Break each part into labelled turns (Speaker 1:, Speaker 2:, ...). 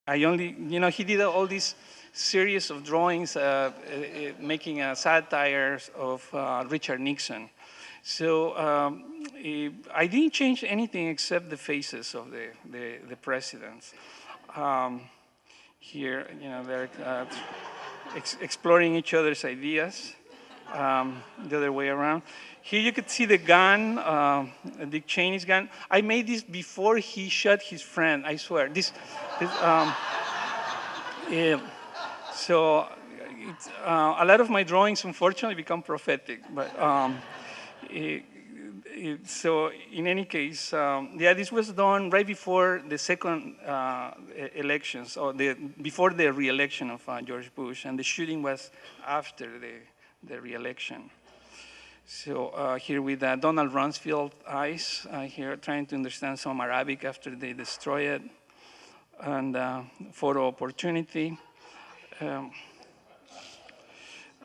Speaker 1: I only, he did all these series of drawings making satires of Richard Nixon. So I didn't change anything except the faces of the presidents. Um, Here, they're exploring each other's ideas, the other way around. Here you could see the gun, Dick Cheney's gun. I made this before he shot his friend, I swear. Yeah, so a lot of my drawings, unfortunately, become prophetic. But eh, so in any case, yeah, this was done right before the second elections, or before the re-election of George Bush, and the shooting was after the re-election. So here with Donald Rumsfeld eyes, here trying to understand some Arabic after they destroy it, and photo opportunity.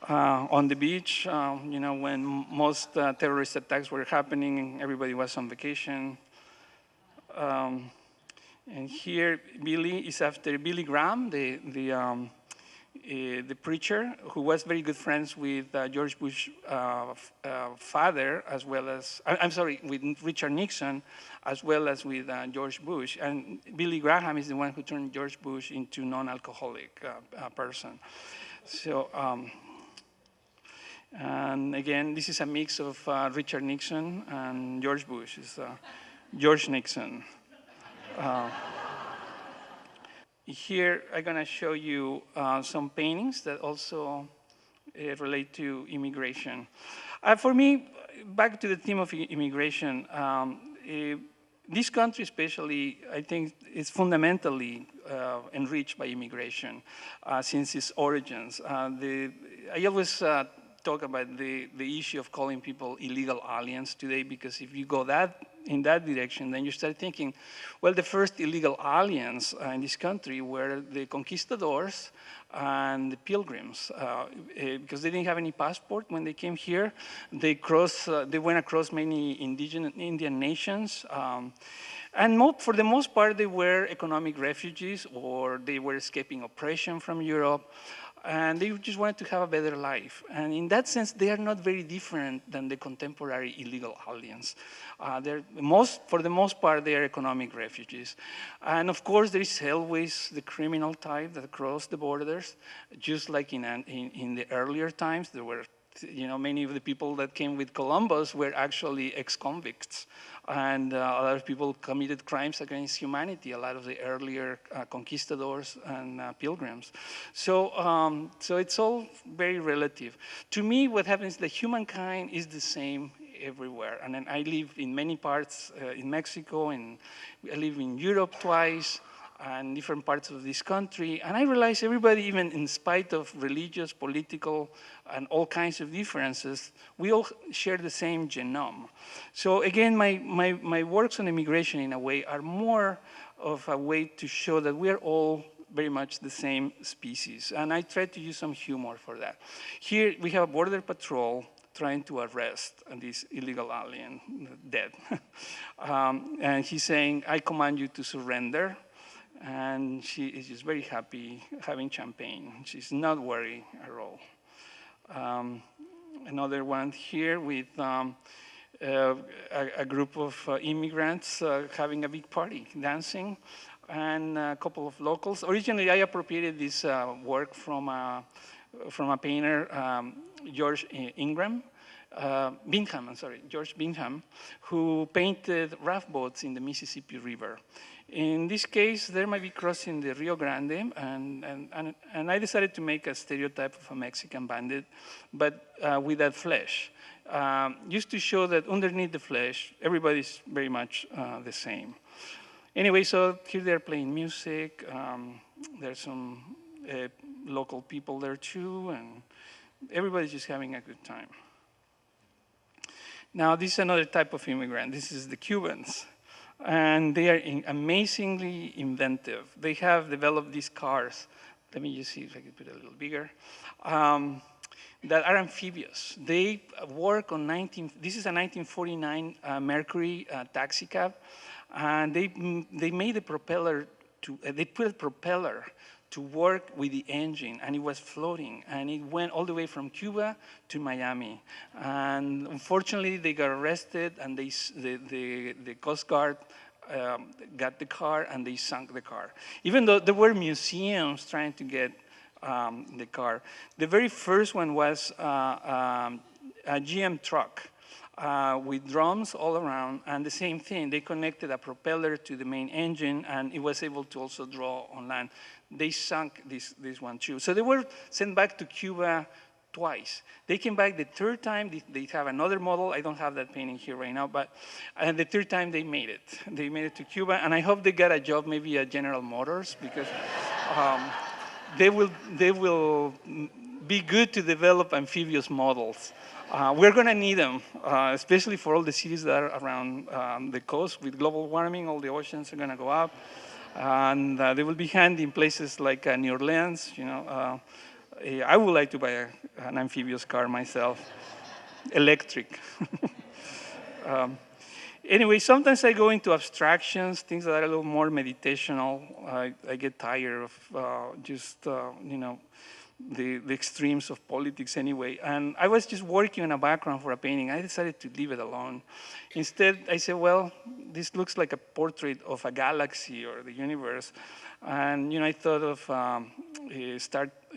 Speaker 1: On the beach, when most terrorist attacks were happening, everybody was on vacation. And here, Billy is after Billy Graham, the preacher, who was very good friends with George Bush's father, as well as, I'm sorry, with Richard Nixon, as well as with George Bush. And Billy Graham is the one who turned George Bush into non-alcoholic person. So, and again, this is a mix of Richard Nixon and George Bush. It's George Nixon. Here, I'm going to show you some paintings that also relate to immigration. For me, back to the theme of immigration, this country especially, I think, is fundamentally enriched by immigration since its origins. I always talk about the issue of calling people illegal aliens today, because if you go in that direction, then you start thinking, well, the first illegal aliens in this country were the conquistadors and the pilgrims, because they didn't have any passport when they came here. They went across many indigenous Indian nations. And for the most part, they were economic refugees, or they were escaping oppression from Europe. And they just wanted to have a better life. And in that sense, they are not very different than the contemporary illegal aliens. For the most part, they are economic refugees. And of course, there is always the criminal type that cross the borders, just like in the earlier times. There were, many of the people that came with Columbus were actually ex-convicts. And a lot of people committed crimes against humanity, a lot of the earlier conquistadors and pilgrims. So it's all very relative. To me, what happens is that humankind is the same everywhere. And then I live in many parts in Mexico, and I live in Europe twice, and different parts of this country. And I realize everybody, even in spite of religious, political, and all kinds of differences, we all share the same genome. So again, my works on immigration, in a way, are more of a way to show that we are all very much the same species. And I try to use some humor for that. Here we have a border patrol trying to arrest this illegal alien, dead. And he's saying, I command you to surrender. And she is just very happy having champagne. She's not worried at all. Another one here with a group of immigrants having a big party, dancing, and a couple of locals. Originally, I appropriated this work from a painter, George Bingham, who painted raft boats in the Mississippi River. In this case, there might be crossing the Rio Grande, and I decided to make a stereotype of a Mexican bandit, but with that flesh, just to show that underneath the flesh, everybody's very much the same. Anyway, so here they're playing music. There's some local people there too, and everybody's just having a good time. Now, this is another type of immigrant. This is the Cubans. And they are amazingly inventive. They have developed these cars. Let me just see if I can put it a little bigger. That are amphibious. They work on this is a 1949 Mercury taxi cab. And they made the propeller they put a propeller to work with the engine, and it was floating, and it went all the way from Cuba to Miami. And unfortunately, they got arrested, and the Coast Guard got the car, and they sunk the car. Even though there were museums trying to get the car. The very first one was a GM truck with drums all around, and the same thing. They connected a propeller to the main engine, and it was able to also draw on land. They sunk this one too. So they were sent back to Cuba twice. They came back the third time. They have another model. I don't have that painting here right now, but the third time they made it. They made it to Cuba, and I hope they got a job maybe at General Motors, because they will be good to develop amphibious models. We're going to need them, especially for all the cities that are around the coast. With global warming, all the oceans are going to go up. And they will be handy in places like New Orleans. You know, I would like to buy an amphibious car myself, electric. Anyway, sometimes I go into abstractions, things that are a little more meditational. I get tired of just, you know, the extremes of politics anyway. And I was just working on a background for a painting. I decided to leave it alone. Instead, I said, well, this looks like a portrait of a galaxy or the universe. And, you know, I thought of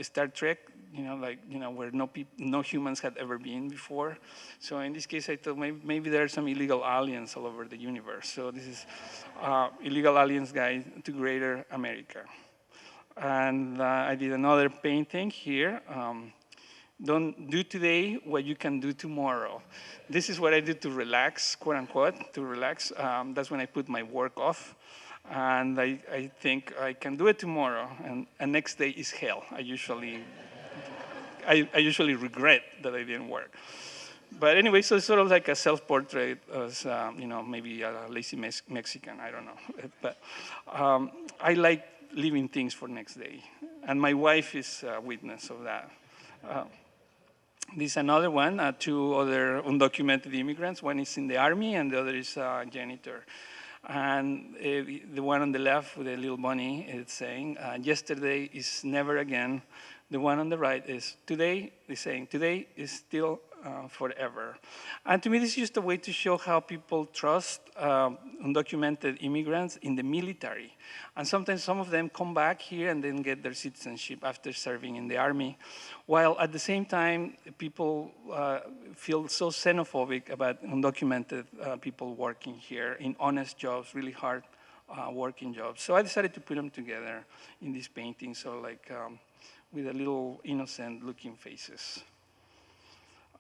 Speaker 1: Star Trek, you know, like, you know, where no humans had ever been before. So in this case, I thought maybe there are some illegal aliens all over the universe. So this is Illegal Aliens Guide to Greater America. And I did another painting here. Don't do today what you can do tomorrow. This is what I do to relax, quote unquote, to relax. That's when I put my work off. And I think I can do it tomorrow. And next day is hell. I usually regret that I didn't work. But anyway, so it's sort of like a self-portrait as, you know, maybe a lazy Mexican, I don't know. But I like leaving things for next day. And my wife is a witness of that. This is another one, two other undocumented immigrants. One is in the army and the other is a janitor. And the one on the left with a little bunny is saying, yesterday is never again. The one on the right is today, is saying, today is still forever. And to me, this is just a way to show how people trust undocumented immigrants in the military. And sometimes some of them come back here and then get their citizenship after serving in the army. While at the same time, people feel so xenophobic about undocumented people working here in honest jobs, really hard working jobs. So I decided to put them together in this painting, so like with a little innocent looking faces.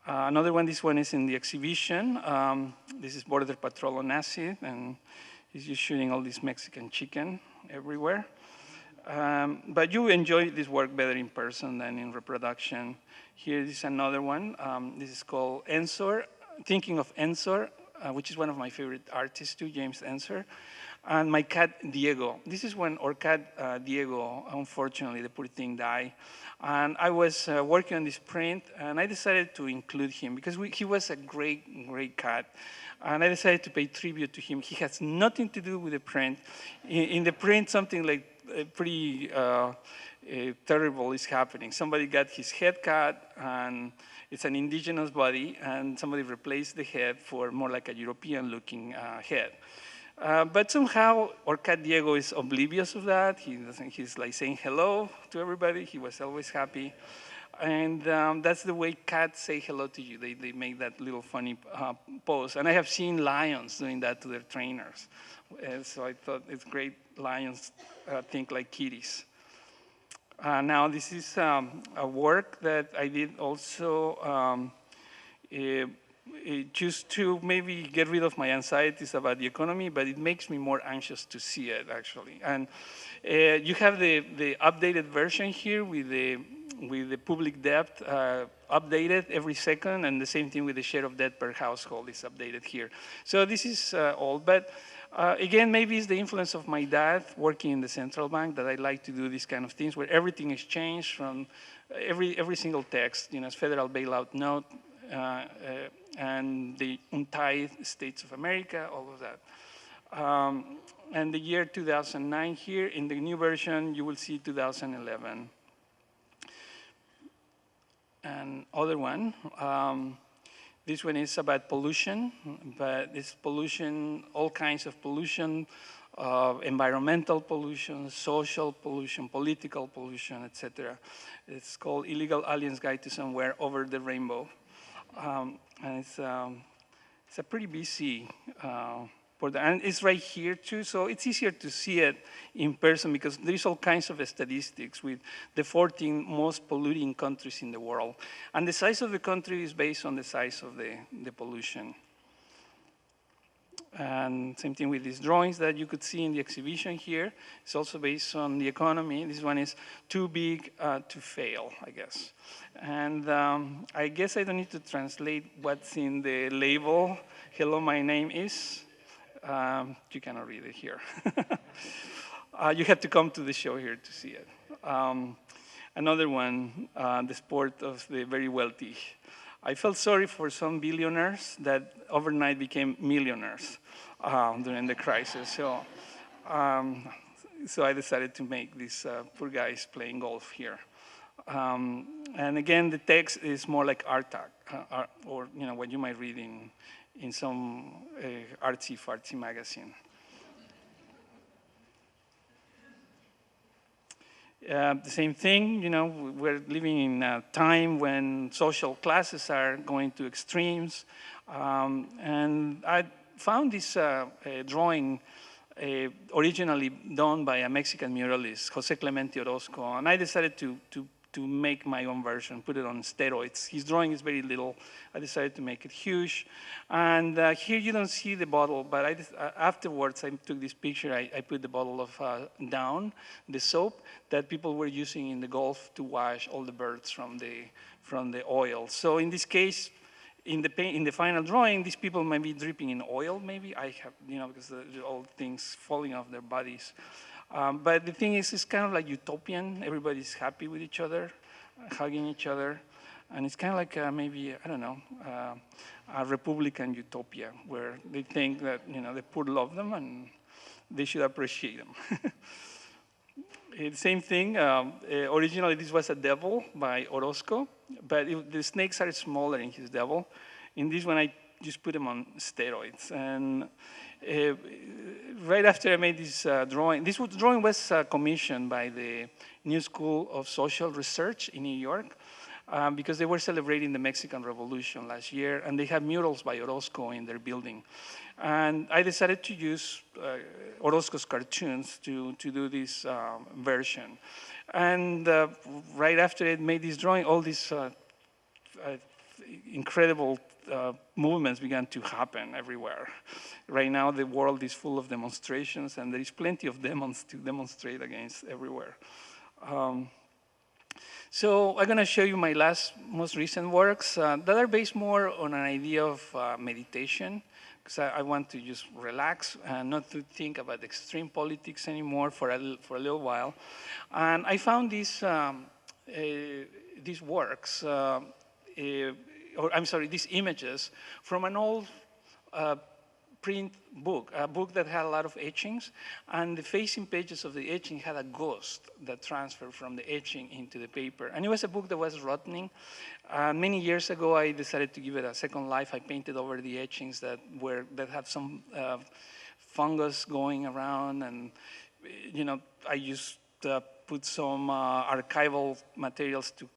Speaker 1: Another one, this one is in the exhibition. This is Border Patrol on acid, and he's just shooting all this Mexican chicken everywhere. But you enjoy this work better in person than in reproduction. Here is another one. This is called Ensor, Thinking of Ensor, which is one of my favorite artists too, James Ensor. And my cat, Diego. This is when our cat, Diego, unfortunately, the poor thing died. And I was working on this print, and I decided to include him because he was a great, great cat. And I decided to pay tribute to him. He has nothing to do with the print. In the print, something like pretty terrible is happening. Somebody got his head cut, and it's an indigenous body, and somebody replaced the head for more like a European-looking head. But somehow, our cat Diego is oblivious of that. He's like saying hello to everybody. He was always happy. And that's the way cats say hello to you. They make that little funny pose. And I have seen lions doing that to their trainers. So I thought it's great lions think like kitties. Now, this is a work that I did also just to maybe get rid of my anxieties about the economy, but it makes me more anxious to see it, actually. And you have the updated version here with the public debt updated every second, and the same thing with the share of debt per household is updated here. So this is old, but again, maybe it's the influence of my dad working in the central bank that I like to do these kind of things where everything is changed from every single text, you know, federal bailout note, and the untied States of America, all of that. And the year 2009 here, in the new version, you will see 2011. And other one, this one is about pollution, but it's pollution, all kinds of pollution, environmental pollution, social pollution, political pollution, etc. It's called Illegal Aliens Guide to Somewhere Over the Rainbow. And it's a pretty busy and it's right here too, so it's easier to see it in person because there's all kinds of statistics with the 14 most polluting countries in the world. And the size of the country is based on the size of the pollution. And same thing with these drawings that you could see in the exhibition here. It's also based on the economy. This one is too big to fail, I guess. And I guess I don't need to translate what's in the label. Hello, my name is. You cannot read it here. You have to come to the show here to see it. Another one, the sport of the very wealthy. I felt sorry for some billionaires that overnight became millionaires during the crisis. So I decided to make these poor guys playing golf here. And again, the text is more like art, or what you might read in some artsy-fartsy magazine. The same thing, we're living in a time when social classes are going to extremes. And I found this drawing originally done by a Mexican muralist, Jose Clemente Orozco, and I decided to make my own version, put it on steroids. His drawing is very little. I decided to make it huge. And here you don't see the bottle, but afterwards I took this picture. I put the bottle of Down, the soap that people were using in the Gulf to wash all the birds from the oil. So in this case, in the final drawing, these people might be dripping in oil, maybe. I have, because all things falling off their bodies. But the thing is, it's kind of like utopian. Everybody's happy with each other, hugging each other. And it's kind of like maybe, I don't know, a Republican utopia where they think that, the poor love them and they should appreciate them. The same thing, originally this was a devil by Orozco, but the snakes are smaller in his devil. In this one, I just put them on steroids. And right after I made this drawing, this drawing was commissioned by the New School of Social Research in New York because they were celebrating the Mexican Revolution last year, and they have murals by Orozco in their building. And I decided to use Orozco's cartoons to do this version. And right after I made this drawing, all these incredible movements began to happen everywhere. Right now, the world is full of demonstrations, and there is plenty of demons to demonstrate against everywhere. So I'm going to show you my most recent works that are based more on an idea of meditation, because I want to just relax and not to think about extreme politics anymore for a little while. And I found these works, these images from an old print book, a book that had a lot of etchings, and the facing pages of the etching had a ghost that transferred from the etching into the paper. And it was a book that was rotting. Many years ago, I decided to give it a second life. I painted over the etchings that had some fungus going around, and I used put some archival materials to